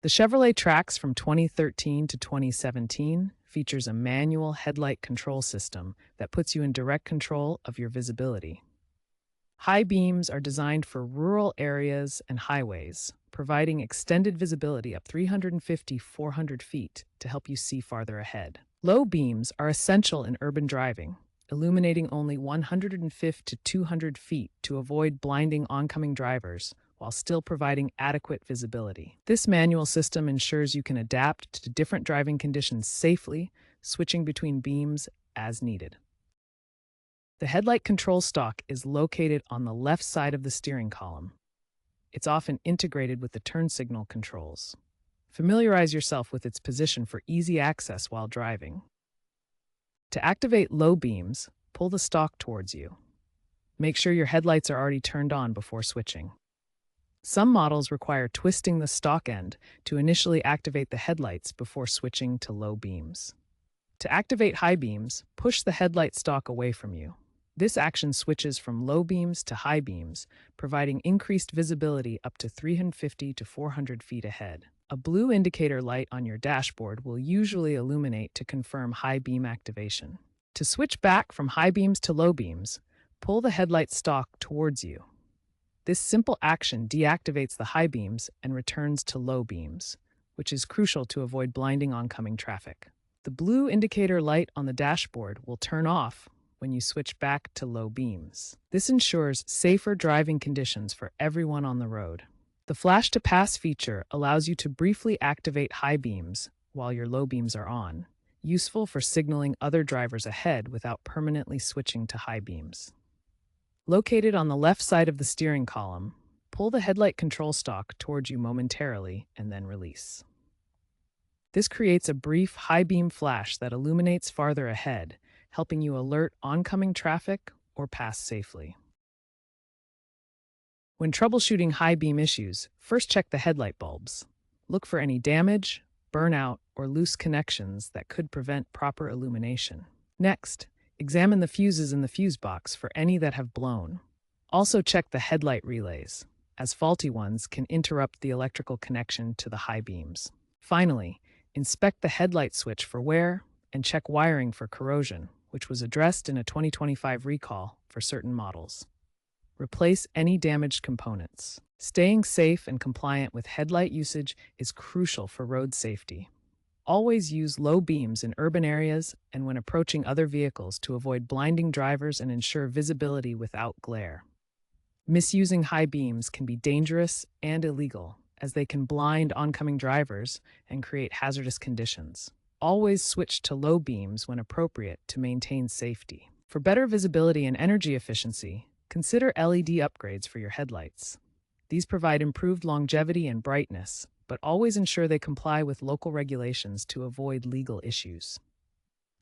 The Chevrolet Trax from 2013 to 2017 features a manual headlight control system that puts you in direct control of your visibility. High beams are designed for rural areas and highways, providing extended visibility up 350–400 feet to help you see farther ahead. Low beams are essential in urban driving, illuminating only 150 to 200 feet to avoid blinding oncoming drivers while still providing adequate visibility. This manual system ensures you can adapt to different driving conditions safely, switching between beams as needed. The headlight control stalk is located on the left side of the steering column. It's often integrated with the turn signal controls. Familiarize yourself with its position for easy access while driving. To activate low beams, pull the stalk towards you. Make sure your headlights are already turned on before switching. Some models require twisting the stalk end to initially activate the headlights before switching to low beams. To activate high beams, push the headlight stalk away from you. This action switches from low beams to high beams, providing increased visibility up to 350 to 400 feet ahead. A blue indicator light on your dashboard will usually illuminate to confirm high beam activation. To switch back from high beams to low beams, pull the headlight stalk towards you. This simple action deactivates the high beams and returns to low beams, which is crucial to avoid blinding oncoming traffic. The blue indicator light on the dashboard will turn off when you switch back to low beams. This ensures safer driving conditions for everyone on the road. The flash to pass feature allows you to briefly activate high beams while your low beams are on, useful for signaling other drivers ahead without permanently switching to high beams. Located on the left side of the steering column, pull the headlight control stalk towards you momentarily and then release. This creates a brief high beam flash that illuminates farther ahead, helping you alert oncoming traffic or pass safely. When troubleshooting high beam issues, first check the headlight bulbs. Look for any damage, burnout, or loose connections that could prevent proper illumination. Next, examine the fuses in the fuse box for any that have blown. Also check the headlight relays, as faulty ones can interrupt the electrical connection to the high beams. Finally, inspect the headlight switch for wear and check wiring for corrosion, which was addressed in a 2025 recall for certain models. Replace any damaged components. Staying safe and compliant with headlight usage is crucial for road safety. Always use low beams in urban areas and when approaching other vehicles to avoid blinding drivers and ensure visibility without glare. Misusing high beams can be dangerous and illegal, as they can blind oncoming drivers and create hazardous conditions. Always switch to low beams when appropriate to maintain safety. For better visibility and energy efficiency, consider LED upgrades for your headlights. These provide improved longevity and brightness, but always ensure they comply with local regulations to avoid legal issues.